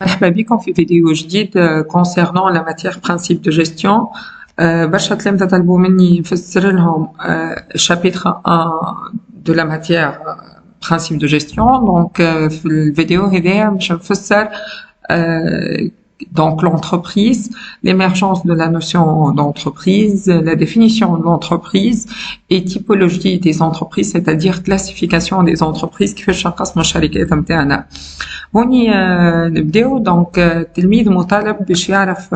مرحبا بكم في فيديو جديد concernant la matière principe de gestion. برشا تلامذة طلبوا مني نفسر لهم chapitre 1 de la matière principe de gestion. Donc في الفيديو هذايا باش نفسر donc l'entreprise, l'émergence de la notion d'entreprise, la définition de l'entreprise et typologie des entreprises, c'est-à-dire classification des entreprises كيفاش نقسموا الشركات نتاعنا. هوني نبداو دونك التلميذ مطالب باش يعرف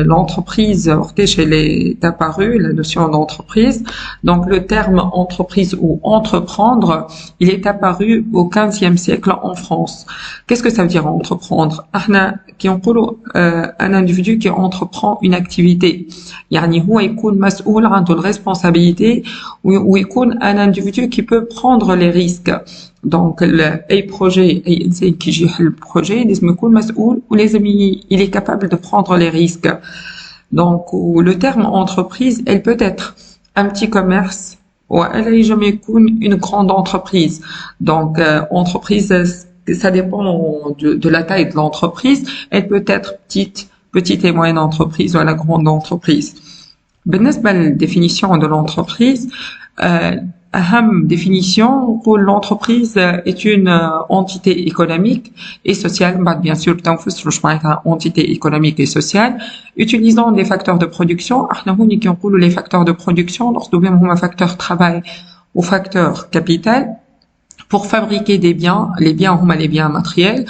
l'entreprise وقتاش elle est apparue, la notion d'entreprise. Donc le terme entreprise ou entreprendre, il est apparu au XVe siècle en France. Qu'est-ce que ça veut dire entreprendre? احنا كي نقولوا un individu qui entreprend une activité, يعني هو يكون مسؤول عنده الريسبونسابيلتي ويكون un individu qui peut prendre les risques. Donc اي بروجي اي انسان كي يجي يحل بروجي لازم يكون مسؤول ولازم il est capable de prendre les risques. Donc le terme entreprise, elle peut être un petit commerce ou elle est jamais une grande entreprise. Donc entreprise, ça dépend de la taille de l'entreprise. Elle peut être petite et moyenne entreprise ou la grande entreprise. بالنسبة للديفينيشن de l'entreprise, أهم définition pour l'entreprise est une entité économique et sociale, bien sûr تنفسروا شو معناتها entité économique et sociale, utilisant des facteurs de production. احنا هوني كي نقولوا les facteurs de production نقصدوا بهم هما facteur travail ou facteur capital pour fabriquer des biens. Les biens هما les biens matériels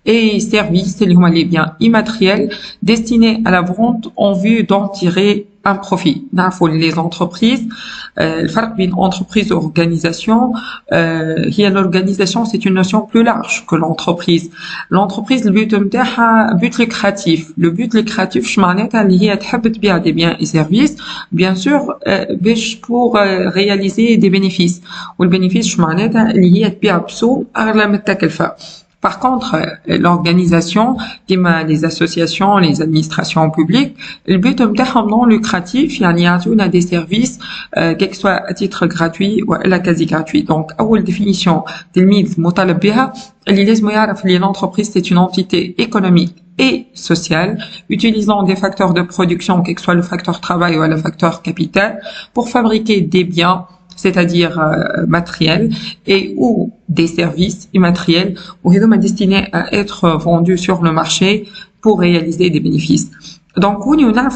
et services اللي هما les biens immatériels destinés à la vente en vue d'en tirer un profit. نعرفوا les entreprises, الفرق بين entreprise et organisation, هي l'organisation c'est une notion plus large que l'entreprise. L'entreprise البيت نتاعها but lucratif. Le but lucratif شو معناتها اللي هي تحب تبيع des biens et services bien sûr باش pour réaliser des bénéfices. والبénéfice شو معناتها اللي هي تبيع بسوم أغلى من التكلفة. Par contre, l'organisation, les associations, les administrations publiques, le but نتاعهم non lucratif, يعني يعطونا des services, quel que soit à titre gratuit ou à quasi gratuit. Donc, أول définition تلميذ مطالب بها اللي لازم يعرف اللي l'entreprise c'est une entité économique et sociale, utilisant des facteurs de production, quel que soit le facteur travail ou le facteur capital, pour fabriquer des biens, c'est-à-dire matériels et ou des services immatériels ou destinés à être vendus sur le marché pour réaliser des bénéfices. Donc on a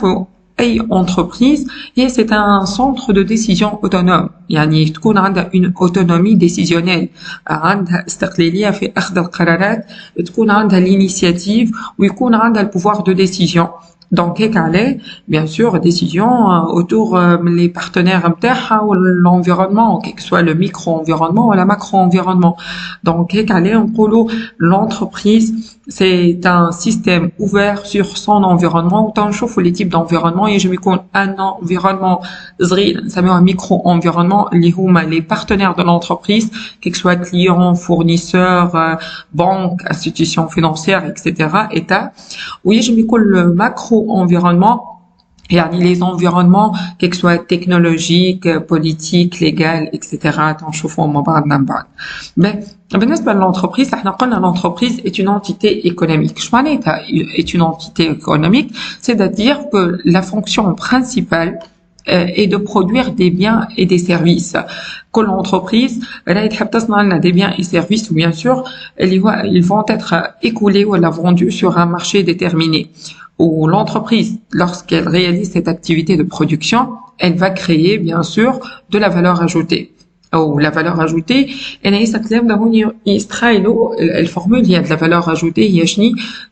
أي entreprise et c'est un centre de décision autonome, يعني تكون عندها une autonomie décisionnelle, عندها استقلالية في أخذ القرارات, تكون عندها l'initiative ويكون عندها le pouvoir de décision. Donc هيك عليه bien sûr décision autour les partenaires نتاعها ou l'environnement, quel que soit le micro-environnement ou la macro-environnement. Donc هيك عليه نقولوا l'entreprise c'est un système ouvert sur son environnement. وتنشوفوا les types d'environnement, يجب يكون un environnement صغير نسميوه micro-environnement اللي هما les partenaires de l'entreprise, quel que soit clients, fournisseurs, banques, institutions financières, etc. État. ويجب يكون le macro-environnement, يعني les environnements quel que soit technologique, politique, légal, etc. تنشوفوا مع بعضنا من بعد. بالنسبة للentreprise, احنا قلنا l'entreprise est une entité économique. شو معناتها est une entité économique? C'est-à-dire que la fonction principale et de produire des biens et des services. Que l'entreprise, elle تحب تصنع لنا des biens et services, bien sûr, ils vont être écoulés ou vendus sur un marché déterminé. Ou l'entreprise, lorsqu'elle réalise cette activité de production, elle va créer, bien sûr, de la valeur ajoutée. Ou la valeur ajoutée, elle formule, il y a de la valeur ajoutée, il y a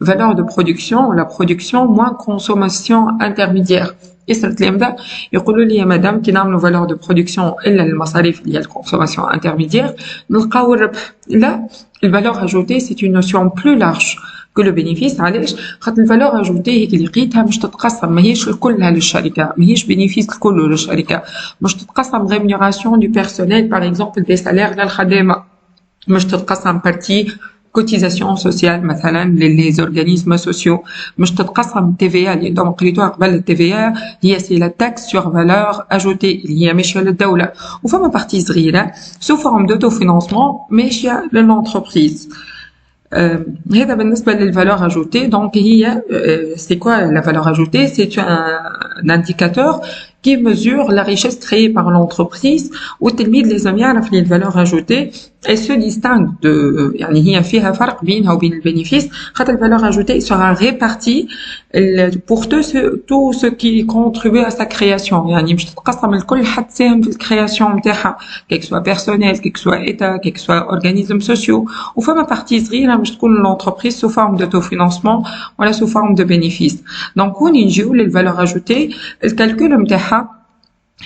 valeur de production, la production moins consommation intermédiaire. الكلام يقولوا لي يا مدام كي نعملوا فالور دو برودكسيون الا المصاريف اللي هي الكونسوماسيون انترميديير نلقاو الربح. لا, الفالور اجوتي سي اون نوسيون بلو لارج كو لو بينيفيس. علاش؟ خاطر الفالور اجوتي هيك اللي لقيتها مش تتقسم, ماهيش كلها للشركه, ماهيش بينيفيس كله للشركه, مش تتقسم ريمونيراسيون دو بيرسونيل باغ اكزومبل دي سالير للخدامه, مش تتقسم بارتي cotisation sociale مثلا les organismes sociaux, مش تتقسم TVA اللي عندهم قريتوها قبل التي هي سي لا تاكس سور فالور اجوتي اللي هي ماشيه للدوله, وفما بارتي صغيره سو فورم دوتو فينانسمون ماشيه للانتربريز. هذا بالنسبة للvaleur ajoutée. Donc c'est quoi la valeur ajoutée? C'est un indicateur qui mesure la richesse créée par l'entreprise. والتلميذ لازم يعرف لي الvaleur ajoutée elle se distingue de يعني هي فيها فرق بينها وبين البينيفيس. خاطر الvaleur ajoutée sera répartie pour tout ce qui contribue à sa création. يعني مش تتقسم الكل حتى تساهم في الكرياسيون نتاعها كيك سوا بيرسونيل كيك سوا ايتا كيك سوا اورغانيزم سوسيو. وفما بارتي صغيره مش تكون l'entreprise sous forme d'autofinancement ولا sous forme de bénéfice. Donc هون نجيو للvaleur ajoutée. الكالكول نتاعها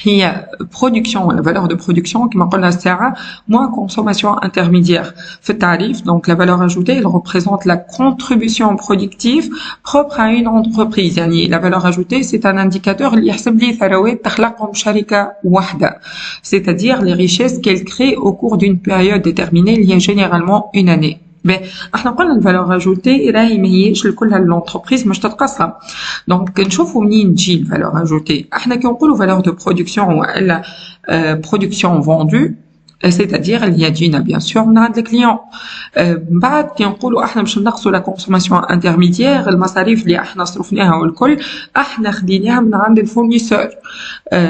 هي production, la valeur de production كما قلنا الساعة moins consommation intermédiaire في التعريف. Donc la valeur ajoutée elle représente la contribution productive propre à une entreprise. يعني la valeur ajoutée c'est un indicateur اللي يحسب لي ثروات تخلقهم شركة واحدة, c'est-à-dire les richesses qu'elle crée au cours d'une période déterminée اللي هي généralement une année. احنا قلنا الفالور اجوتي راهي ماهيش لكل الانتربريز مش تتقسم. دونك نشوفوا منين تجي الفالور اجوتي. احنا كي نقولوا فالور دو برودكسيون ولا برودكسيون فوندو c'est-à-dire اللي هي تجينا بيان سور من عند الكليون. بعد كي نقولوا احنا باش نقصوا لا كونسوماسيون انترميديير المصاريف اللي احنا صرفناها والكل احنا خديناها من عند الفورنيسور.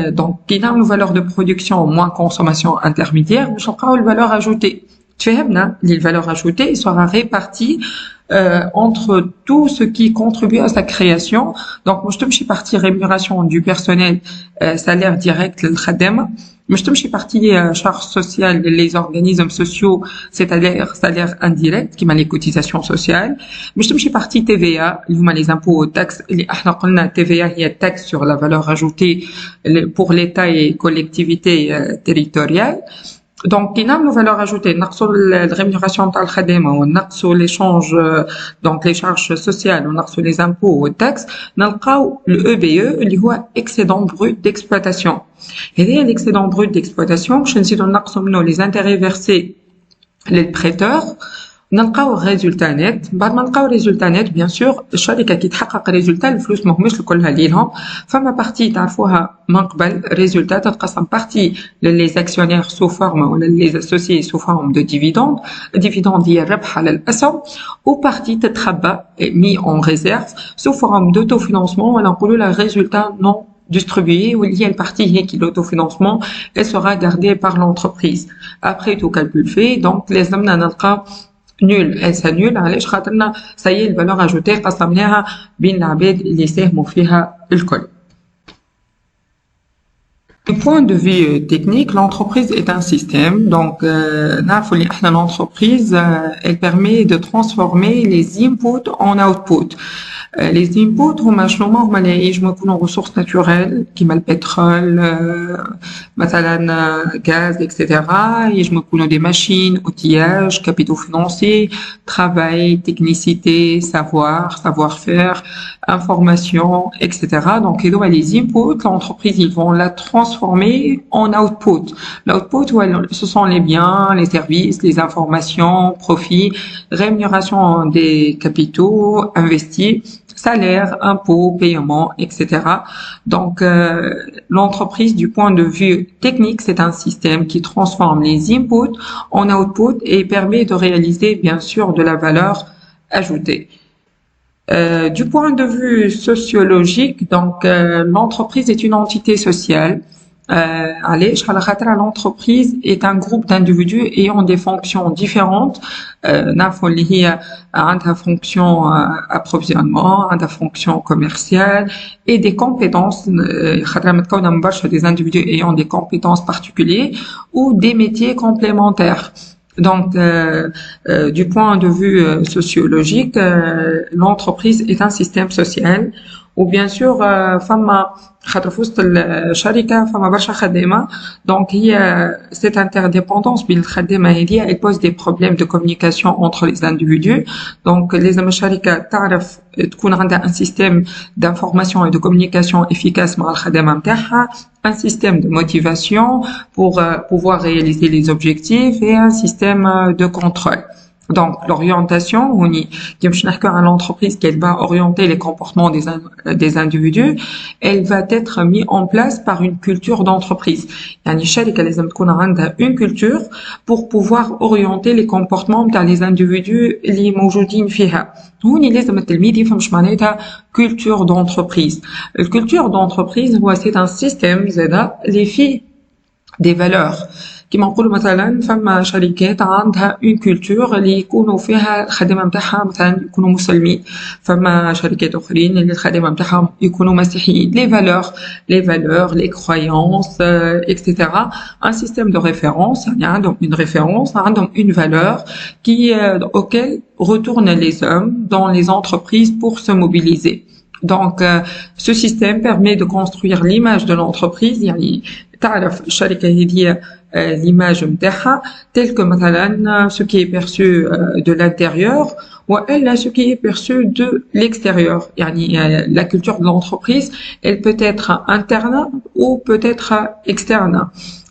دونك كي نعملوا فالور دو برودكسيون موان كونسوماسيون انترميديير باش نلقاو الفالور اجوتي. Les valeurs ajoutées sera répartie entre tout ce qui contribue à sa création. Donc, moi, je تمشي partie rémunération du personnel, salaire direct للخدامة. مش تمشي partie charges sociales les organismes sociaux, c'est-à-dire salaire indirect كيما les cotisations sociales. مش تمشي partie TVA اللي هما les impôts aux taxes اللي احنا قلنا TVA هي taxe sur la valeur ajoutée pour l'État et collectivités territoriales. Donc, il y a une valeur ajoutée. نقصوا la rémunération تاع الخدامة ونقصوا l'échange, donc les charges sociales ونقصوا les impôts aux taxes. نلقاو le EBE اللي هو excédent brut d'exploitation. هذا l'excédent brut d'exploitation باش نزيدو نقصوا منه les intérêts versés les prêteurs. نلقاو ريزولتا نت. بعد ما نلقاو ريزولتا نت بيان سور الشركه كي تحقق ريزولتا الفلوس ماهمش الكلها ليهم. فما بارتي تعرفوها من قبل ريزولتا تتقسم بارتي للي زاكسيونير سو فورم ولا لي اسوسيي سو فورم دو ديفيدوند. ديفيدوند هي الربح على الاسهم. وبارتي تتخبى مي اون ريزيرف سو فورم دوتو فينانسمون ولا نقولوا لا ريزولتا نون distribuée où il y a une partie qui est l'autofinancement elle sera gardée par l'entreprise. Après tout calcul fait, donc les hommes نلقى نول elle s'annule علاش خاطرنا سي الفالور اجوتي قسمناها بين العباد اللي ساهموا فيها الكل. Du point de vue technique, l'entreprise est un système. Donc, l'entreprise, elle permet de transformer les inputs en outputs. Les inputs هما شنو هما اللي ينجموا يكونوا ressources naturelles كيما البترول مثلا gaz etc. ينجموا يكونوا des machines, outillage, capitaux financiers, travail, technicité, savoir-faire, information etc. Donc les inputs, l'entreprise ils vont la transformer en output. L'output ce sont les biens, les services, les informations, profits, rémunération des capitaux investis, salaire, impôts, paiements, etc. Donc, l'entreprise, du point de vue technique, c'est un système qui transforme les inputs en outputs et permet de réaliser, bien sûr, de la valeur ajoutée. Du point de vue sociologique, donc, l'entreprise est une entité sociale. علاش على خاطر l'entreprise est un groupe d'individus ayant des fonctions différentes. نعرفوا اللي هي عندها fonction approvisionnement, عندها fonction commerciale et des compétences خاطر متكونة من برشا des individus ayant des compétences particulières ou des métiers complémentaires. Donc, du point de vue sociologique, l'entreprise est un système social. Ou bien sûr, فما خاطر في وسط الشركة فما برشا خدامة. Donc, cette interdépendance بين الخدامة هذه elle pose des problèmes de communication entre les individus. Donc, لازم الشركة تعرف تكون عندها un système d'information et de communication efficace مع الخدامة نتاعها, un système de motivation pour pouvoir réaliser les objectifs et un système de contrôle. Donc, l'orientation, qui à l'entreprise qu'elle va orienter les comportements des individus, elle va être mise en place par une culture d'entreprise. يعني الشركة لازم تكون عندها une culture pour pouvoir orienter les comportements بتاع les individus اللي موجودين فيها. هوني لازم التلميذ يفهمش معناتها culture d'entreprise. الculture d'entreprise هو c'est un système زادا اللي فيه des valeurs. كما نقولوا مثلا فما شركات عندها اون كولتور اللي يكونوا فيها الخدمه نتاعها مثلا يكونوا مسلمين، فما شركات اخرين اللي الخدمه نتاعهم يكونوا مسيحيين. لي فالور لي كرويونس اكسيتيرا. ان سيستيم دو ريفيرونس يعني عندهم اون ريفيرونس، عندهم اون فالور qui auquel retournent les hommes dans les entreprises pour se mobiliser. Donc ce système permet de construire l'image de l'entreprise. يعني تعرف الشركه هذه l'image نتاعها tel que مثلا ce qui est perçu de l'intérieur ou elle ce qui est perçu de l'extérieur. يعني la culture de l'entreprise elle peut être interne ou peut être externe.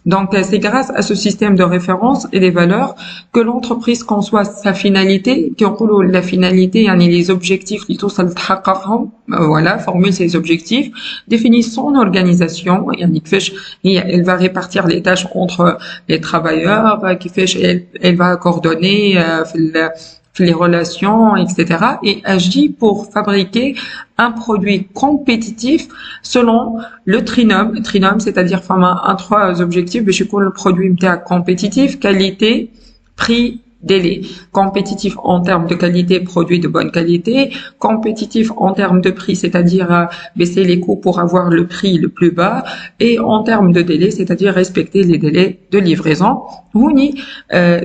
Donc c'est grâce à ce système de référence et des valeurs que l'entreprise conçoit sa finalité. كيقولوا la finalité يعني les objectifs اللي توصل تحققهم. Voilà, formule ses objectifs, définit son organisation, يعني كيفاش elle va répartir les tâches entre les travailleurs, كيفاش elle va coordonner les relations, etc. et agit pour fabriquer un produit compétitif selon le trinôme. Trinôme, c'est-à-dire un trois objectifs باش يكون le produit نتاعك compétitif, qualité, prix, délai. Compétitif en termes de qualité, produit de bonne qualité. Compétitif en termes de prix, c'est-à-dire baisser les coûts pour avoir le prix le plus bas. Et en termes de délai, c'est-à-dire respecter les délais de livraison. هوني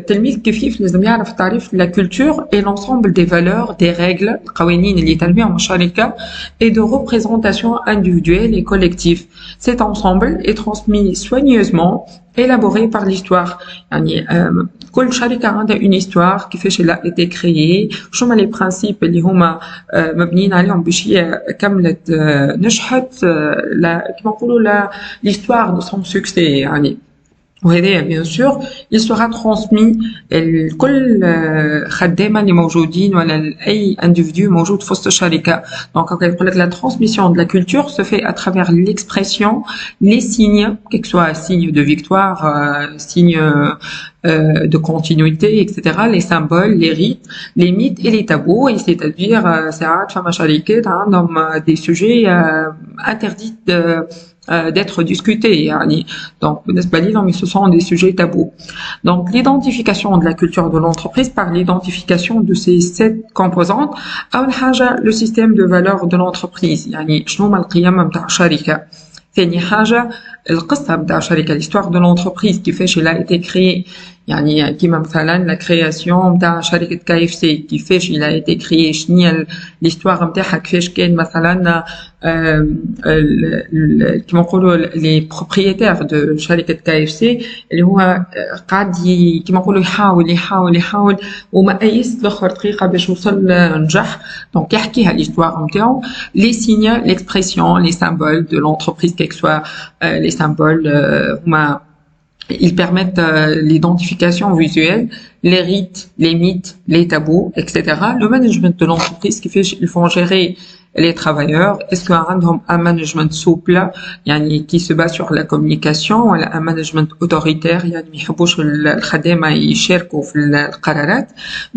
تلميذ كيف لازم يعرف تعريف la culture et l'ensemble des valeurs, des règles, القوانين اللي تنبيهم الشركة et de représentation individuelle et collective. Cet ensemble est transmis soigneusement, élaboré par l'histoire. يعني كل شركة عندها une histoire كيفاش elle a été créée، شو هما les principes اللي هما مبنيين عليهم باش هي كملت نجحت كما نقولوا l'histoire de son succès يعني. وهذا bien sûr il sera transmis لكل خدامة اللي موجودين ولا أي individu موجود في وسط الشركة. Donc يقول لك la transmission de la culture se fait à travers l'expression, les signes, quel que soit signe de victoire, signe de continuité, etc., les symboles, les rites, les mythes et les tabous. Et c'est-à-dire ساعات فما شركات عندهم des sujets interdits d'être discutés يعني. Donc بالنسبة لهم ce sont des sujets tabous. Donc l'identification de la culture de l'entreprise par l'identification de ces 7 composantes. أول حاجة le système de valeurs de l'entreprise يعني شنو هما القيم نتاع الشركة. ثاني حاجة القصة نتاع الشركة l'histoire de l'entreprise كيفاش elle a été créée يعني كيما مثلا la création نتاع شركة KFC كيفاش il a été créé شنو l'histoire نتاعها كيفاش كان مثلا كيما نقولوا les propriétaires de شركة KFC اللي هو قاعد كيما نقولوا يحاول وما أيس الآخر طريقة باش يوصل نجح. دونك يحكيها l'histoire نتاعو les signes, l'expression, les symboles de l'entreprise quel que soit les symboles هما ils permettent l'identification visuelle, les rites, les mythes, les tabous, etc. Le management de l'entreprise qui fait ils font gérer les travailleurs. Est-ce qu'il y a un management souple يعني qui se base sur la communication ولا un management autoritaire يعني ما يحبوش الخدامة يشاركوا في القرارات.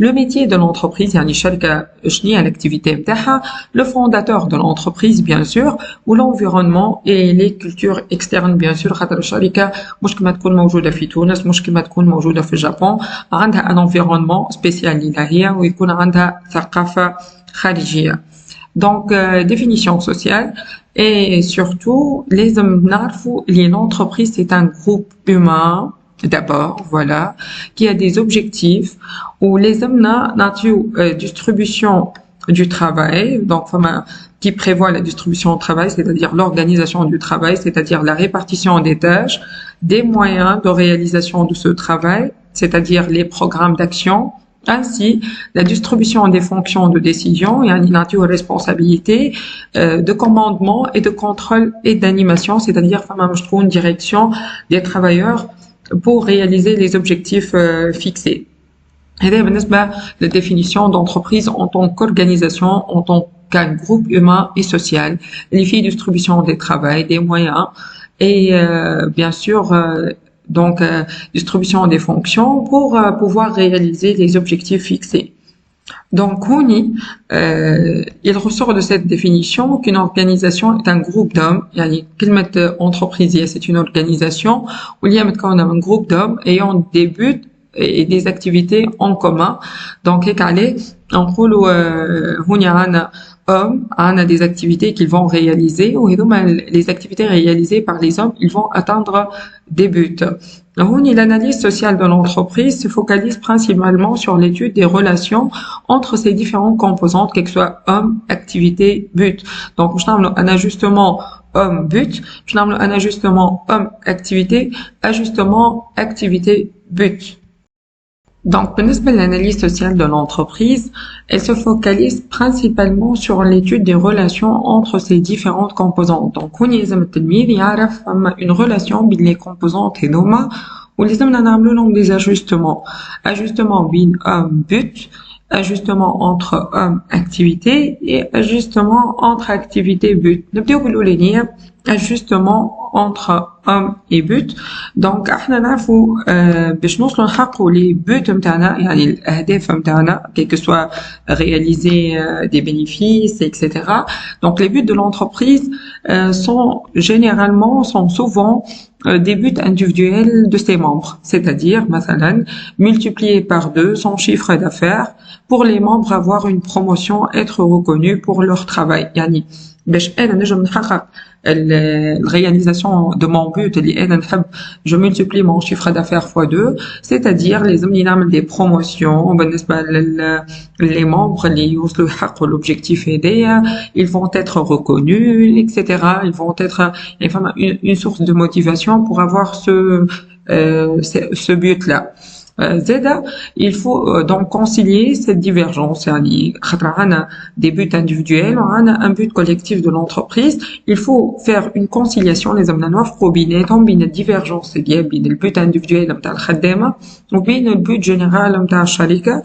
Le métier de l'entreprise يعني الشركة شنو هي l'activité نتاعها. Le fondateur de l'entreprise bien sûr ou l'environnement et les cultures externes bien sûr. خاطر الشركة مش كما تكون موجودة في تونس مش كما تكون موجودة في اليابان، عندها un environnement spécial لها هي ويكون عندها ثقافة خارجية. Donc définition sociale et surtout les l'entreprise c'est un groupe humain d'abord voilà qui a des objectifs où les distribution du travail donc qui prévoit la distribution du travail c'est-à-dire l'organisation du travail c'est-à-dire la répartition des tâches, des moyens de réalisation de ce travail c'est-à-dire les programmes d'action. Ainsi, la distribution des fonctions de décision et une responsabilité de commandement et de contrôle et d'animation, c'est-à-dire une direction des travailleurs pour réaliser les objectifs fixés. هذا بالنسبة للديفينيtion d'entreprise en tant qu'organisation, en tant qu'un groupe humain et social, les faits de distribution des travail, des moyens et bien sûr distribution des fonctions pour pouvoir réaliser les objectifs fixés. Donc, il ressort de cette définition qu'une organisation est un groupe d'hommes. يعني كلمة entreprise, c'est une organisation où il y a un groupe d'hommes ayant des buts et des activités en commun. Donc, نقولوا هنا عنا hommes, عنا des activités qu'ils vont réaliser, ou les activités réalisées par les hommes, ils vont atteindre des buts. L'analyse sociale de l'entreprise se focalise principalement sur l'étude des relations entre ces différentes composantes, quels que soient hommes, activités, buts. Donc, je n'ai un ajustement homme-but, je n'ai un ajustement homme-activité, ajustement activité-but. Donc, بالنسبة l'analyse sociale de l'entreprise, elle se focalise principalement sur l'étude des relations entre ces différentes composantes. Donc, هنا لازم التلميذ يعرف une relation بين les composantes هذوما ولازمنا نعملوا لهم des ajustements. Ajustement بين but, ajustement entre activité et ajustement entre activité but. نبداو بالأولانية ajustement entre homme et but. Donc احنا نعرفوا باش نوصلوا نحققوا les buts نتاعنا يعني الاهداف نتاعنا quel que soit réaliser des bénéfices etc. Donc les buts de l'entreprise sont souvent des buts individuels de ses membres, c'est-à-dire مثلا multiplier par 2 son chiffre d'affaires pour les membres avoir une promotion, être reconnus pour leur travail. يعني باش انا نجم نحقق réalisation de mon but اللي انا نحب je multiplie mon chiffre d'affaires fois 2, c'est-à-dire لازمني نعمل des promotions بالنسبة les membres اللي يوصلوا يحققوا l'objectif هذايا, ils vont être reconnus etc. ils vont être une source de motivation pour avoir ce but là. Il faut donc concilier cette divergence. يعني خاطر عنا des buts individuels وعنا un but collectif de l'entreprise. Il faut faire une conciliation لازمنا نوفقوا بيناتهم بين الديفيرجونس ديال بين البوت individuel نتاع الخدامة وبين البوت جينيرال نتاع الشركة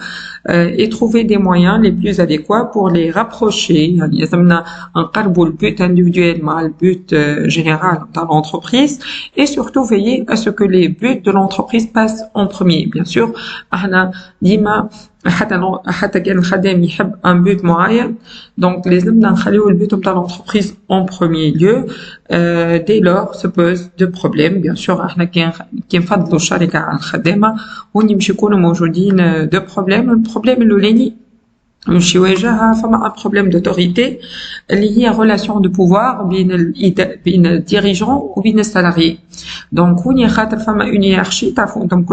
et trouver des moyens les plus adéquats pour les rapprocher. يعني لازمنا نقربوا البوت individuel مع البوت général نتاع l'entreprise et surtout veiller à ce que les buts de l'entreprise passent en premier. Bien sûr, احنا ديما حتى كان الخدام يحب un but معين, donc لازمنا نخليو البوت نتاع l'entreprise en premier lieu. Dès lors se posent deux problèmes. Bien sûr احنا كي نفضلوا الشركة على الخدامة وني باش يكونوا موجودين deux problèmes. البروبليم الاولاني مش يواجهها فما un problème d'autorité اللي هي relation de pouvoir بين الديريجون وبين السالاريي. دونك هوني خاطر فما une hiérarchie تعرفوا انتم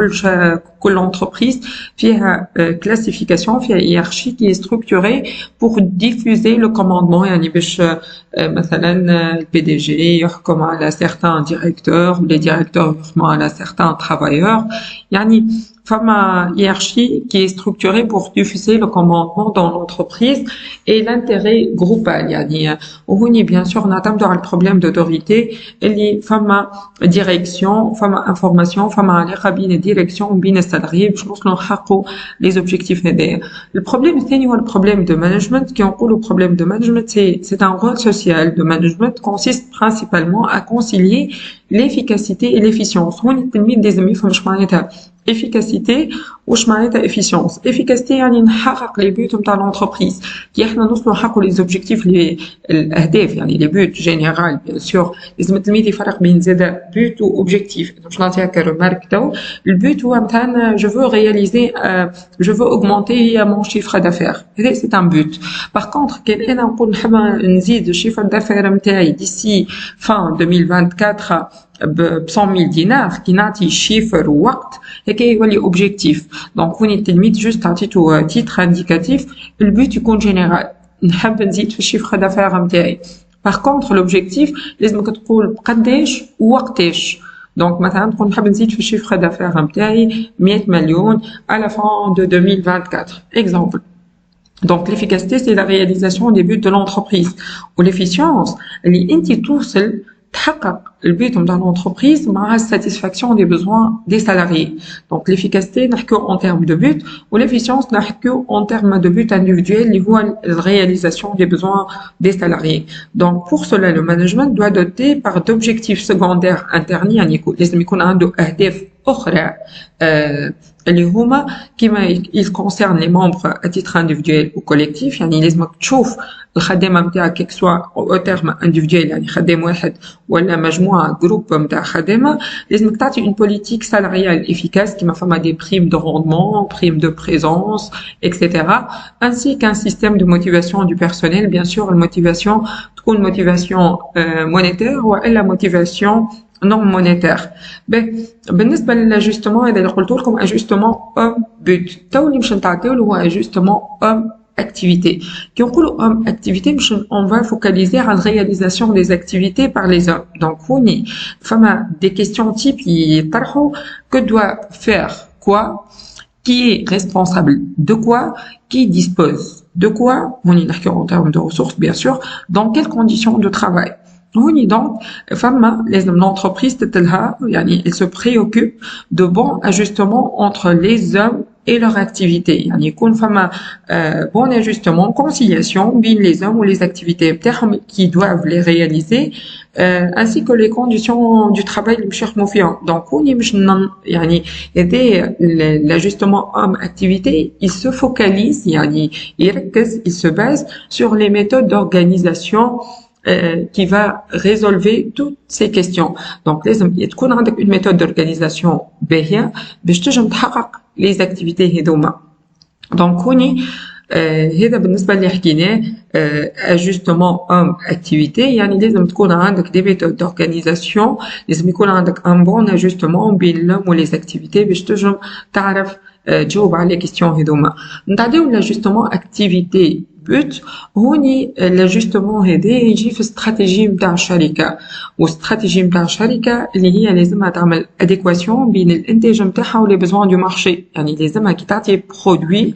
كل entreprise فيها classification فيها hiérarchie qui est structurée pour diffuser le commandement. يعني باش مثلا البي دي جي يحكم على certains directeurs ou les directeurs يحكموا على certains travailleurs. يعني فما hiérarchie qui est structurée pour diffuser le commandement dans l'entreprise et l'intérêt groupal. يعني وهوني bien sûr نعتمدوا على البروبلème d'autorité اللي فما direction فما information فما علاقة بين الديريكسيون وبين السالاريي باش نوصلوا نحققوا les objectifs هذايا. البروبلème الثاني هو البروبلème de management. كي نقولوا problème de management c'est un rôle social de management consiste principalement à concilier l'efficacité et l'efficience. هوني التلميذ لازم يفهم اش معناتها efficacité واش معناتها efficience. efficacité يعني نحقق لي بوت نتاع l'entreprise كي احنا نوصلوا نحققوا لي زوبجيكتيف لي الاهداف يعني لي بوت جينيرال. بيان سور لازم التلميذ يفرق بين زاده بوت و اوبجيكتيف. باش نعطيها كرومارك تو البوت هو مثلا je veux réaliser je veux augmenter mon chiffre d'affaires. هذا c'est un but. par contre كان انا نقول نحب نزيد الشيفر دافير نتاعي d'ici fin 2024 ب 100,000 دينار كي نعطي شيفر ووقت هكا يولي اوبجيكتيف. دونك وين التلميذ جوست عطيتو تيتر انديكاتيف البوت يكون جينيرال نحب نزيد في الشيفر دافير نتاعي. باغ كونطخ لوبجيكتيف لازمك تقول بقداش ووقتاش. دونك مثلا تقول نحب نزيد في الشيفر دافير نتاعي 100 مليون à la fin de 2024 exemple. Donc l'efficacité c'est la réalisation des buts de l'entreprise ou l'efficience اللي انت توصل تحقق البيت نتاع l'entreprise مع satisfaction des besoins des salariés. Donc l'efficacité نحكيو en termes de but ou l'efficience نحكيو en termes de but individuel اللي هو la réalisation des besoins des salariés. Donc pour cela le management doit doter par d'objectifs secondaires internes يعني لازم يكون عنده أهداف أخرى اللي هما كما ils concernent les membres à titre individuel ou collectif. يعني لازمك تشوف الخدامة نتاعك كيك سوا او تيرم individuel يعني خدام واحد ولا مجموعة جروب نتاع خدامة لازمك تعطي une politique salariale efficace كما فما des primes de rendement, primes de présence, etc. ainsi qu'un système de motivation du personnel. Bien sûr, la motivation تكون motivation monétaire ولا motivation non monétaire. بالنسبة للajustement هذا اللي قلت لكم ajustement homme but تو اللي باش نتعطيو هو ajustement homme activité. Qui on parle homme activité, on va focaliser à la réalisation des activités par les hommes. Donc on y fama des questions type que doit faire quoi, qui est responsable de quoi, qui dispose de quoi, on y en termes de ressources bien sûr, dans quelles conditions de travail. Oui, donc, l'entreprise, elle se préoccupe de bons ajustements entre les hommes et leur activité. يعني يكون فما bon ajustement, conciliation بين les hommes ou les activités qui doivent les réaliser ainsi que les conditions du travail اللي باش يخدموا فيهم. Donc وني باش يعني يدي l'ajustement homme activité, il se focalise يعني يركز, il se base sur les méthodes d'organisation qui va résolver toutes ces questions. Donc لازم تكون عندك une méthode d'organisation باهية باش تنجم تحقق les activités هذوما. Donc هوني هذا بالنسبة اللي حكيناه ajustement homme activité. يعني لازم تكون عندك des méthodes d'organisation, لازم يكون عندك un bon ajustement بين l'homme و les activités باش تنجم تعرف تجاوب على les questions هذوما. نتعداو l'ajustement activité but هوني l'ajustement هذا يجي في استراتيجي نتاع الشركة واستراتيجي نتاع الشركة اللي هي لازمها تعمل adéquation بين الانتاج نتاعها و les besoins du marché. يعني لازمها كي تعطي produit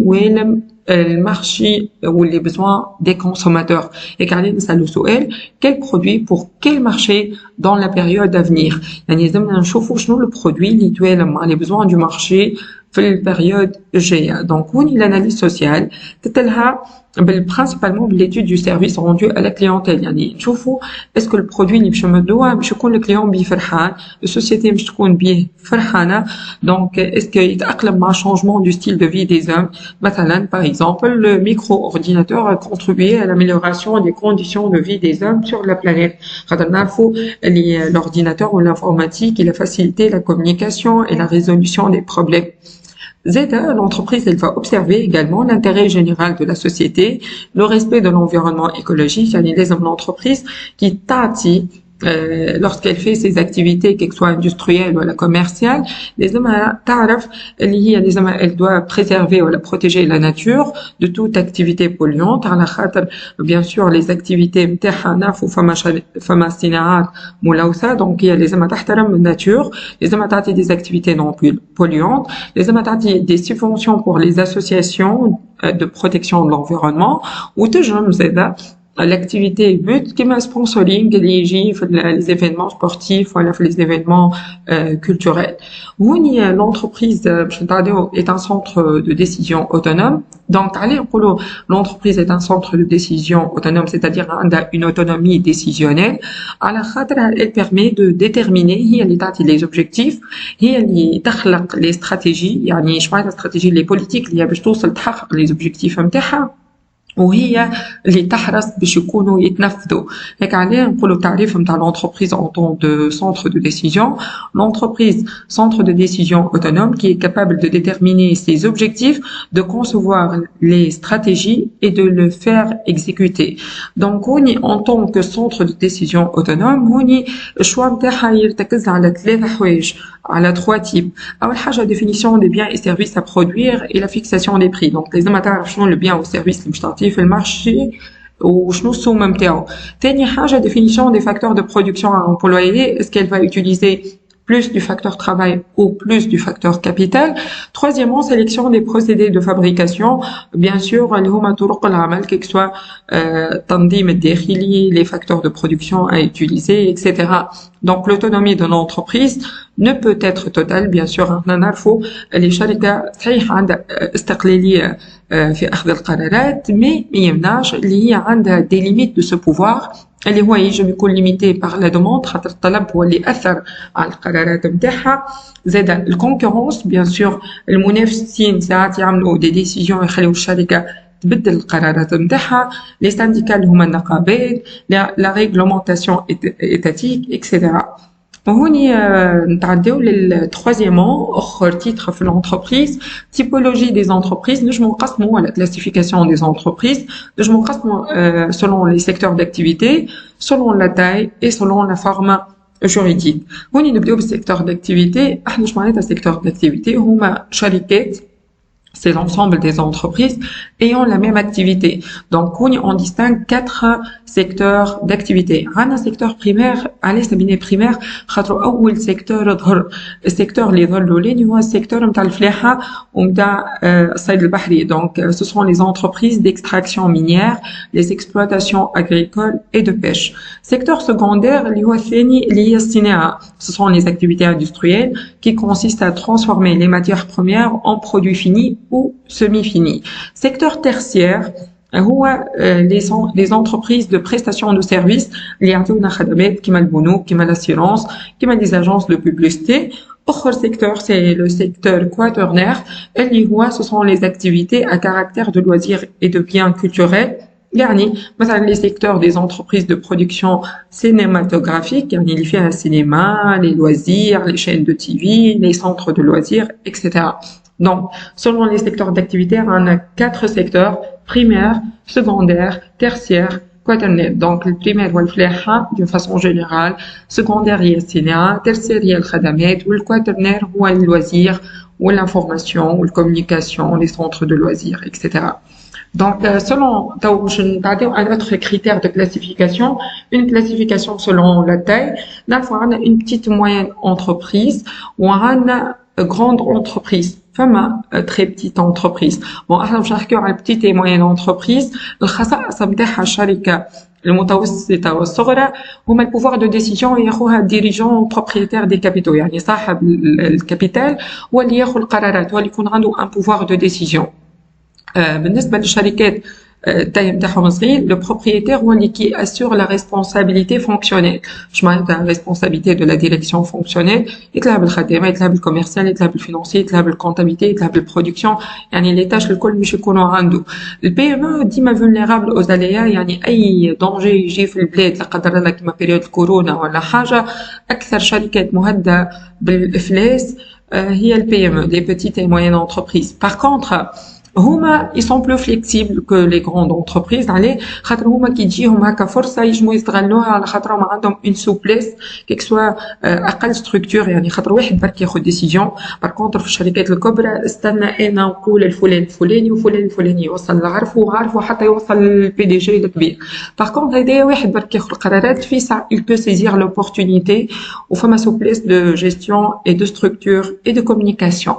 وين المارشي ou les besoins des consommateurs. Et قاعدين نسألو سؤال quel produit pour quel marché dans la période à venir. يعني لازمنا نشوفو شنو le produit اللي يتوالم مع les besoins du marché في البريود الجاية. Donc هوني l'analyse sociale تتلها principalement l'étude du service rendu à la clientèle. يعني نشوفوا est-ce que le produit اللي باش نمدوه باش يكون الكليون بيه فرحان, السوسيتي باش تكون بيه فرحانة. Donc est-ce que يتأقلم مع changement du style de vie des hommes. مثلا par exemple le micro-ordinateur a contribué à l'amélioration des conditions de vie des hommes sur la planète. خاطر نعرفوا اللي l'ordinateur ou l'informatique il a facilité la communication et la résolution des problèmes. L'entreprise elle va observer également l'intérêt général de la société, le respect de l'environnement écologique. يعني لازم l'entreprise qui تعطي lorsqu'elle fait ses activités qu'elles soient industrielles ou commerciales لازمها تعرف اللي هي لازمها elle doit préserver ou protéger la nature de toute activité polluante. على خاطر bien sûr les activités نتاعها نعرفوا فما صناعات ملوثة. donc هي لازمها تحترم الناتور, لازمها تعطي des activités non polluantes, لازمها تعطي des subventions pour les associations de protection de l'environnement وتجرم زادا l'activité but كما sponsoring اللي يجي في les événements sportifs ولا في les événements culturels. هوني l'entreprise باش نتعداو est un centre de décision autonome. donc عليه نقولوا l'entreprise est un centre de décision autonome, c'est-à-dire عندها une autonomie décisionnelle على خاطر elle permet de déterminer, هي اللي تعطي les objectifs, هي اللي تخلق les stratégies. يعني اش معناتها استراتيجي les politiques اللي باش توصل تحقق les objectifs نتاعها وهي اللي تحرص باش يكونوا يتنفذوا. هيك عليه نقولوا تعريف نتاع l'entreprise en tant de centre de décision. L'entreprise centre de décision autonome qui est capable de déterminer ses objectifs, de concevoir les stratégies et de le faire exécuter. donc هوني en tant que centre de décision autonome هوني الشوا نتاعها يرتكز على ثلاثة حوايج, على trois types. أول حاجة définition des biens et services à produire et la fixation des prix. donc لازم تعرف شنو le bien ou service اللي باش تعطيه في المارشي وشنو السوم نتاعو. ثاني حاجة définition des facteurs de production à employer. est-ce qu'elle va utiliser plus du facteur travail ou plus du facteur capital. Troisièmement, sélection des procédés de fabrication. Bien sûr, quel que soit les facteurs de production à utiliser, etc. Donc, l'autonomie de l'entreprise ne peut être totale. Bien sûr, les شركة صحيح عندها استقلالية في أخذ القرارات, mais يمنعش اللي هي عندها des limites de ce pouvoir اللي هو يجب يكون ليميتي باغ لا دوموند, خاطر الطلب هو اللي اثر على القرارات نتاعها. زاد الكونكورونس, بيان سور المنافسين ساعات يعملوا دي ديسيجن يخليو الشركه تبدل القرارات نتاعها. لي سانديكا اللي هما النقابات, لا ريغلومونطاسيون ايتاتيك اكسيتيرا. وهوني نتعداو للتروازيامون اخر تيتر في الانتربريز, تيبولوجي دي زونتربريز. نجمو نقسمو على كلاسيفيكاسيون دي زونتربريز, نجمو نقسمو selon les secteurs d'activité, selon la taille et selon la forme juridique. هوني نبداو بالسيكتور d'activité. احنا واش معناتها سيكتور d'activité؟ هما شركات, c'est l'ensemble des entreprises ayant la même activité. Donc, on distingue 4 secteurs d'activité. Un secteur primaire, allez, c'est primaire, خاطر أول secteur ظهر, السيكتور اللي ظهر الأولاني هو السيكتور متاع الفلاحة ومتاع الصيد البحري. Donc, ce sont les entreprises d'extraction minière, les exploitations agricoles et de pêche. Secteur secondaire, اللي هو الثاني اللي هي الصناعة. Ce sont les activités industrielles qui consistent à transformer les matières premières en produits finis ou semi-finis. Secteur tertiaire, هو les entreprises de prestation de services اللي يعطيونا خدمات كيما البنوك, كيما l'assurance, كيما les agences de publicité. Autre secteur, c'est le secteur quaternaire, اللي هو ce sont les activités à caractère de loisirs et de biens culturels. يعني مثلا les secteurs des entreprises de production cinématographique, يعني اللي فيها السينما, les loisirs, les chaînes de TV, les centres de loisirs, etc. Donc, selon les secteurs d'activité, on a 4 secteurs: primaire, secondaire, tertiaire, quaternaire. Donc, le primaire, هو الفلاحة d'une façon générale, secondaire, هي الصناعة, tertiaire, هي الخدمات, و quaternaire, هو les loisirs, ou l'information, ou la communication, les centres de loisirs, etc. Donc, selon un autre critère de classification, une classification selon la taille. Là, on a une petite moyenne entreprise ou on a grande entreprise. فما très petite entreprise. Bon, احنا باش نحكيو على petite et moyenne entreprise. الخصائص نتاعها الشركة المتوسطة والصغرى هما البوفوار دو ديسيجن ياخوها الديريجون بروبريتير دي كابيتو, يعني صاحب الكابيتال هو اللي ياخذ القرارات, هو اللي يكون عنده ان بوفوار دو ديسيجن. بالنسبة للشركات التاي نتاعهم صغير, لو بروبريتير هو اللي كي اسور لا ريسبونسابيلتي فونكسيونيل. واش معناتها ريسبونسابيلتي دو لا ديريكسيون فونكسيونيل؟ يتلعب بالخدمه, يتلعب بالكوميرسيال, يتلعب بالفينانسي, يتلعب بالكونتابيلتي, يتلعب بالبرودكسيون, يعني لي تاش الكل مش يكونوا عنده. البي ام او ديما فولنيرابل اوز اليا, يعني اي دونجي يجي في البلاد لا قدر الله كيما بيريود الكورونا ولا حاجه, اكثر شركات مهدده بالافلاس هي البي ام او, لي بيتيت اي موين انتربريز. باغ كونتر هما ils sont plus flexibles que les grandes entreprises, عليه خاطر هما كي تجيهم هكا فرصه يجموا يستغلوها, على خاطرهم عندهم une souplesse كيك سوا اقل ستركتور, يعني خاطر واحد برك ياخذ ديسيجن. بار كونتر في الشركات الكبرى استنى انا نقول الفلان الفلاني وفلان الفلاني يوصل لعرفه حتى يوصل للبي دي جي الكبير. بار كونتر هذا واحد برك ياخذ القرارات في ساعه il peut saisir l'opportunité وفما souplesse de gestion et de structure et de communication.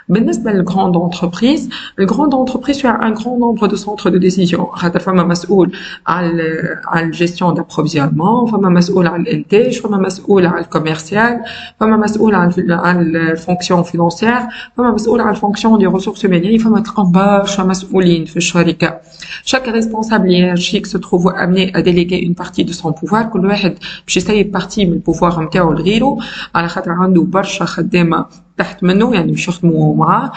بالنسبة للgrande entreprise, الgrande entreprise فيها un grand nombre de centres de décision. خاطر فما مسؤول على الجيستيون d'approvisionnement, فما مسؤول على الانتاج, فما مسؤول على الكوميرسيال, فما مسؤول على الفونكسيون فينانسيير, فما مسؤول على الفونكسيون دي ressources humaines. فما تلقاهم برشا مسؤولين في الشركة. Chaque responsable hiérarchique se trouve amené à déléguer une partie de son pouvoir. كل واحد باش يسيب بارتي من البوفوار نتاعو لغيره, على خاطر عنده برشا خدامة تحت منه, يعني باش يخدموا معاه.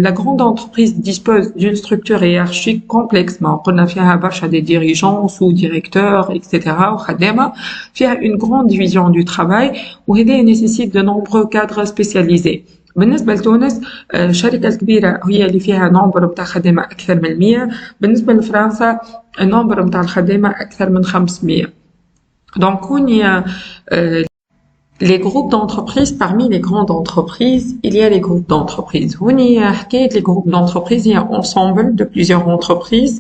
La grande entreprise dispose d'une structure hiérarchique complexe. ما قلنا فيها برشا des dirigeants, sous-directeurs, etc. وخدامة. فيها une grande division du travail وهذا nécessite de nombreux cadres spécialisés. بالنسبة لتونس الشركة الكبيرة هي اللي فيها نمبر متاع خدامة أكثر من 100. بالنسبة لفرنسا النمبر متاع الخدامة أكثر من 500. Donc on y a les groupes d'entreprises. Parmi les grandes entreprises, il y a les groupes d'entreprises. On y a les groupes d'entreprises, il y a un ensemble de plusieurs entreprises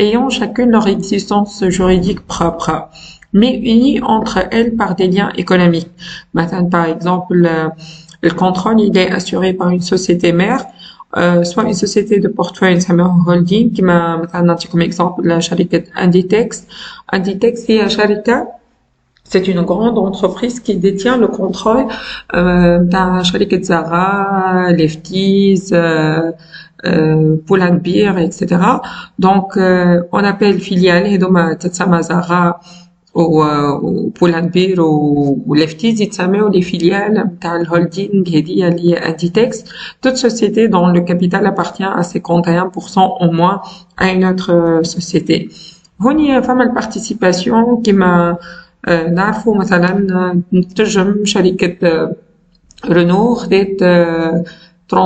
ayant chacune leur existence juridique propre. mais unies entre elles par des liens économiques. Maintenant, par exemple, le contrôle, il est assuré par une société mère, soit une société de portefeuille, ça holding, qui m'a, مثلا نعطيكم exemple, la شركة Inditex. Inditex هي شركة, c'est une grande entreprise qui détient le contrôle d'un شركة Zara, Lefties, Pull&Bear, etc. Donc, on appelle filiale, هذوما تتسمى Zara و Pull&Bear و Lefties, يتسموا les filiales نتاع الهولدينغ هذه اللي هي Inditex. Toute société dont le capital appartient à 51% au moins à une autre société. هوني فما البارتيسيباسيون كيما نعرفوا مثلا نتجم شركة رونو خدت 34%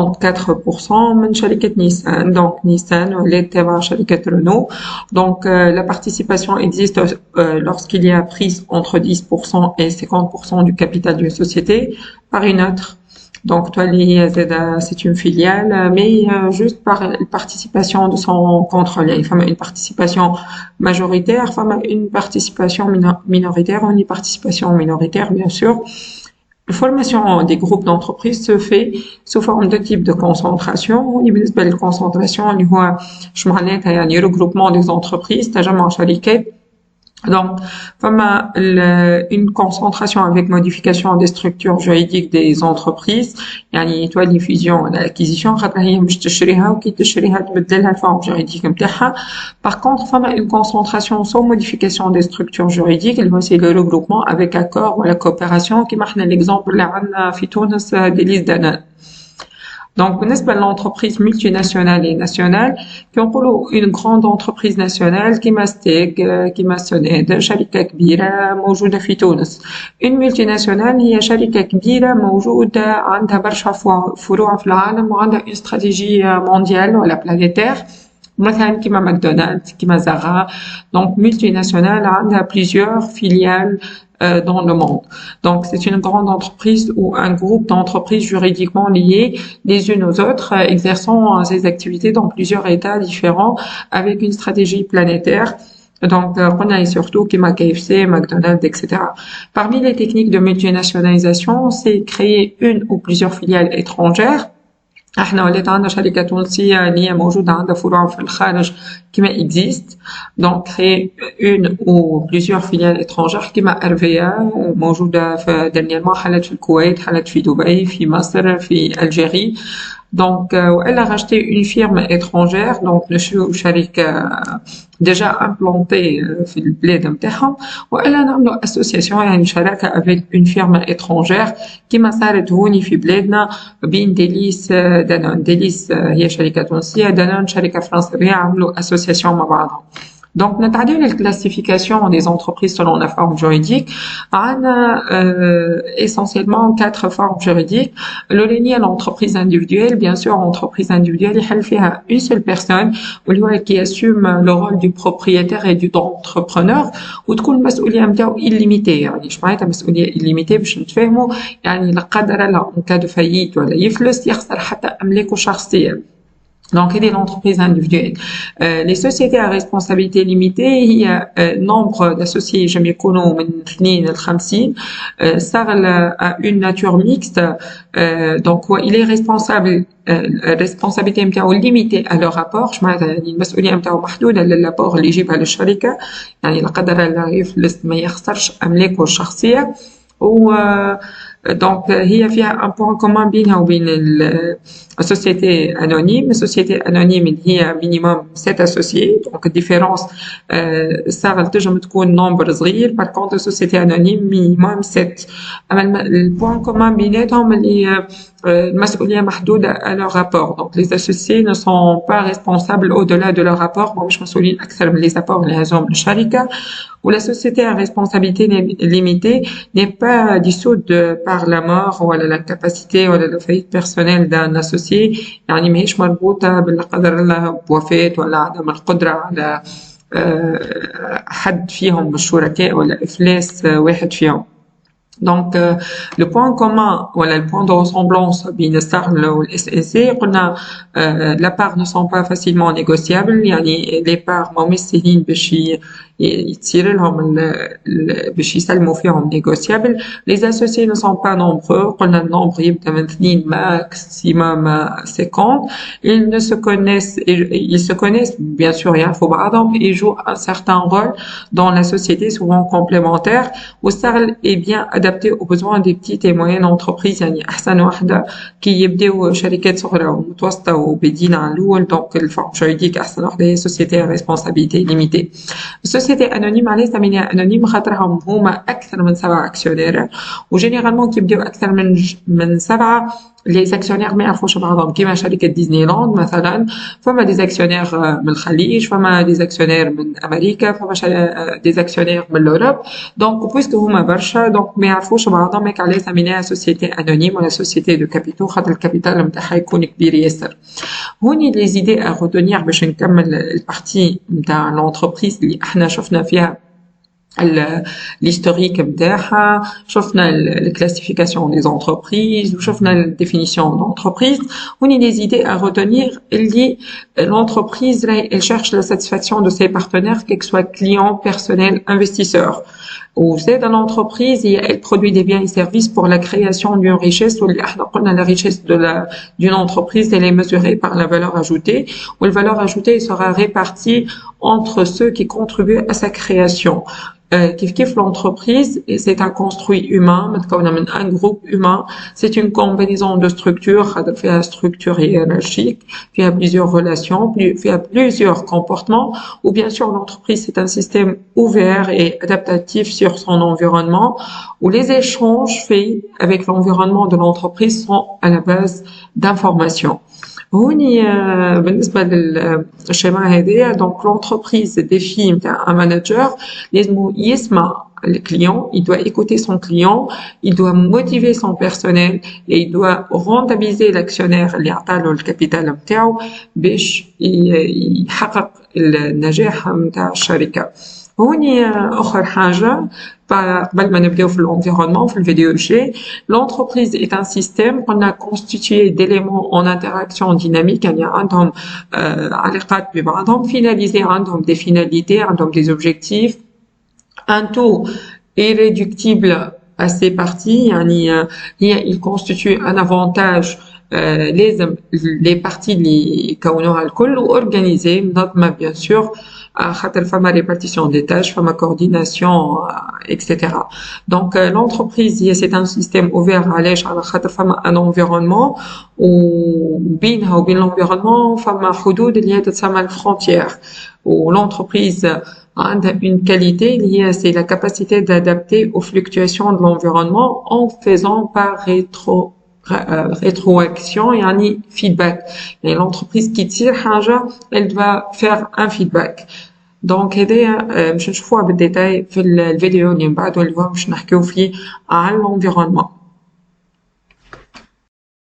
من شركة نيسان. Donc Nissan ولات تبع شركة رونو. Donc la participation existe lorsqu'il y a prise entre 10% et 50% du capital d'une société par une autre. Donc toi c'est une filiale, mais juste par la participation de son contrôle. Il y a une participation majoritaire, une participation minoritaire, une participation minoritaire bien sûr. La formation des groupes d'entreprises se fait sous forme de type de concentration. بالنسبة للconcentration اللي هو شو معناتها يعني regroupement des entreprises, تجمع شركات. Donc, une concentration avec modification des structures juridiques des entreprises, يعني toi les fusions et l'acquisition, خاطر هي مش تشريها وكي تشريها تبدلها الفورم جuridique نتاعها. Par contre, une concentration sans modification des structures juridiques, اللي هو c'est le regroupement avec accord ou la coopération, كيما احنا l'exemple اللي عندنا في تونس des listes d'Anna. Donc, بالنسبة للentreprise multinationale et nationale, كنقولوا une grande entreprise nationale كيما ستيك, كيما سونيد, شركة كبيرة موجودة في تونس. Une multinationale هي شركة كبيرة موجودة عندها برشا فروع في العالم وعندها une stratégie mondiale ولا planétaire. مثلا كيما ماكدونالدز, كيما زارا. Donc, multinationale عندها plusieurs filiales dans le monde. Donc, c'est une grande entreprise ou un groupe d'entreprises juridiquement liées les unes aux autres, exerçant ces activités dans plusieurs États différents avec une stratégie planétaire. Donc, on a surtout comme KFC, McDonald's, etc. Parmi les techniques de multinationalisation, c'est créer une ou plusieurs filiales étrangères. احنا ولات عندنا شركة تونسية اللي هي موجودة عندها فروع في الخارج كما existe. Donc créer une ou plusieurs filiales étrangères كما RVA موجودة في dernièrement حلت في الكويت, حلت في دبي, في مصر, في ألجيري. Donc elle a racheté une firme étrangère, donc نشرو شركة déjà implantée في البلاد نتاعهم, وإلا نعملوا association يعني شراكة avec une firme étrangère كما صارت هوني في بلادنا بين ديليس دانون. ديليس هي شركة تونسية, دانون شركة فرنسية, عملوا association مع بعضهم. Donc, نتعداو للclassification des entreprises selon la forme juridique. On a essentiellement 4 formes juridiques. Le lié à l'entreprise individuelle, bien sûr, entreprise individuelle, il y a une seule personne qui assume le rôle du propriétaire et du entrepreneur, ou تكون المسؤولية نتاعو illimitée. يعني اش معناتها مسؤولية illimitée باش نتفاهموا؟ يعني لا قدر الله en cas de faillite ولا يفلس يخسر حتى أملاكه الشخصية. Donc, il y a l'entreprise individuelle. Les sociétés à responsabilité limitée, il y a nombre d'associés, je m'y connais, من 2 ل 50, ça a une nature mixte. Donc, il est responsable, responsabilité نتاعو limitée à leur rapport. يعني المسؤولية نتاعو محدودة للرابور اللي يجيبها للشركة. يعني لا قدر الله يفلس ما يخسرش أملاكه الشخصية. Donc, هي فيها un point commun بينها وبين السوسيتي anonyme. السوسيتي anonyme هي minimum 7 associés. Donc, الديفيرونس صار تنجم تكون nombre صغير. Par contre, السوسيتي anonyme minimum 7. أما البوان commun بيناتهم اللي المسؤولية محدودة à leur rapport. Donc, les associés ne sont pas responsables au-delà de leur rapport. مش مسؤولين أكثر من les apports اللي هزهم للشركة. Où la société à responsabilité limitée n'est pas dissoute par la mort ou l'incapacité ou la faillite personnelle d'un associé. يعني ماهيش مربوطة بالقدر الله بوفاة ولا عدم القدرة على حد فيهم من الشركاء ولا إفلاس واحد فيهم. Donc, le point commun, voilà, le point de ressemblance, بين السهم و SSC, قلنا, les parts ne sont pas facilement négociables, يعني les parts ما مستهين باش يتصير لهم باش يسلموا فيهم négociable. Les associés ne sont pas nombreux. قلنا النومبر يبدأ من 2 maximum 50. Ils se connaissent bien sûr يعرفوا بعضهم. Ils jouent un certain rôle dans la société, souvent complémentaire. والسهل est bien adapté aux besoins des petites et moyennes entreprises. يعني أحسن واحدة كي يبدأوا شركات صغرى ومتوسطة وبادين على الأول. Donc الفورم juridique أحسن واحدة هي société à responsabilité limitée. السوسيتي أنونيم علاش سميناها أنونيم؟ خاطرهم هما أكثر من 7 أكسيونير، وجينيرالمون كي يبداو أكثر من 7 لي زاكسيونير ما يعرفوش بعضهم. كيما شركة ديزني لاند مثلا، فما دي زاكسيونير من الخليج، فما دي زاكسيونير من أمريكا، فما دي زاكسيونير من الأوروب. دونك بويسكو هما برشا دونك ما يعرفوش بعضهم، هيك علاش سميناها سوسيتي أنونيم ولا سوسيتي دو كابيتو، خاطر الكابيتال نتاعها يكون كبير ياسر. هوني لي زيدي ا retenir باش نكمل البارتي نتاع لونتربريز اللي احنا شفنا فيها l'historique نتاعها، شفنا الكلاسيفيكاسيون دي زونتربريز وشفنا الديفينيسيون d'entreprise. هوني لي زيدي ا retenir اللي l'entreprise elle cherche la satisfaction de ses partenaires, quel que soit client, personnel, investisseur. Ou c'est dans l'entreprise, elle produit des biens et services pour la création d'une richesse. La richesse d'une entreprise, elle est mesurée par la valeur ajoutée, où la valeur ajoutée sera répartie entre ceux qui contribuent à sa création. كيف l'entreprise, c'est un construit humain, un groupe humain, c'est une combinaison de structures, فيها structure hiérarchique, فيها plusieurs relations, فيها plusieurs comportements, ou bien sûr l'entreprise c'est un système ouvert et adaptatif sur son environnement, où les échanges faits avec l'environnement de l'entreprise sont à la base d'informations. هوني بالنسبة للشيماء هذه، donc l'entreprise défi نتاع un manager لازم يسمع le client, il doit écouter son client, il doit motiver son personnel et il doit rentabiliser l'actionnaire اللي عطاله الكابيتال نتاعو باش يحقق النجاح نتاع الشركة. هوني آخر حاجة قبل ما نبداو في l'environnement في الفيديو الجاي. L'entreprise est un système qu'on a constitué d'éléments en interaction dynamique، يعني عندهم علاقات ببعضهم، finalisés عندهم des finalités، عندهم des objectifs. Un tout irréductible à ces parties، يعني il constitue un avantage. les parties اللي يكونوها الكل organisées منظمة bien sûr، خاطر فما répartition des tâches، فما coordination etc. Donc l'entreprise c'est un système ouvert علاش؟ على خاطر فما un environnement وبينها وبين l'environnement فما حدود اللي هي تسمى الفرونتيير. l'entreprise عندها une qualité اللي هي c'est la capacité d'adapter aux fluctuations de l'environnement en faisant par rétroaction يعني feedback. يعني l'entreprise qui tire حاجة elle doit faire un feedback. donc هذايا باش نشوفوها بالديتاي في الفيديو اللي من بعد، واللي باش نحكيو فيه على l'environnement.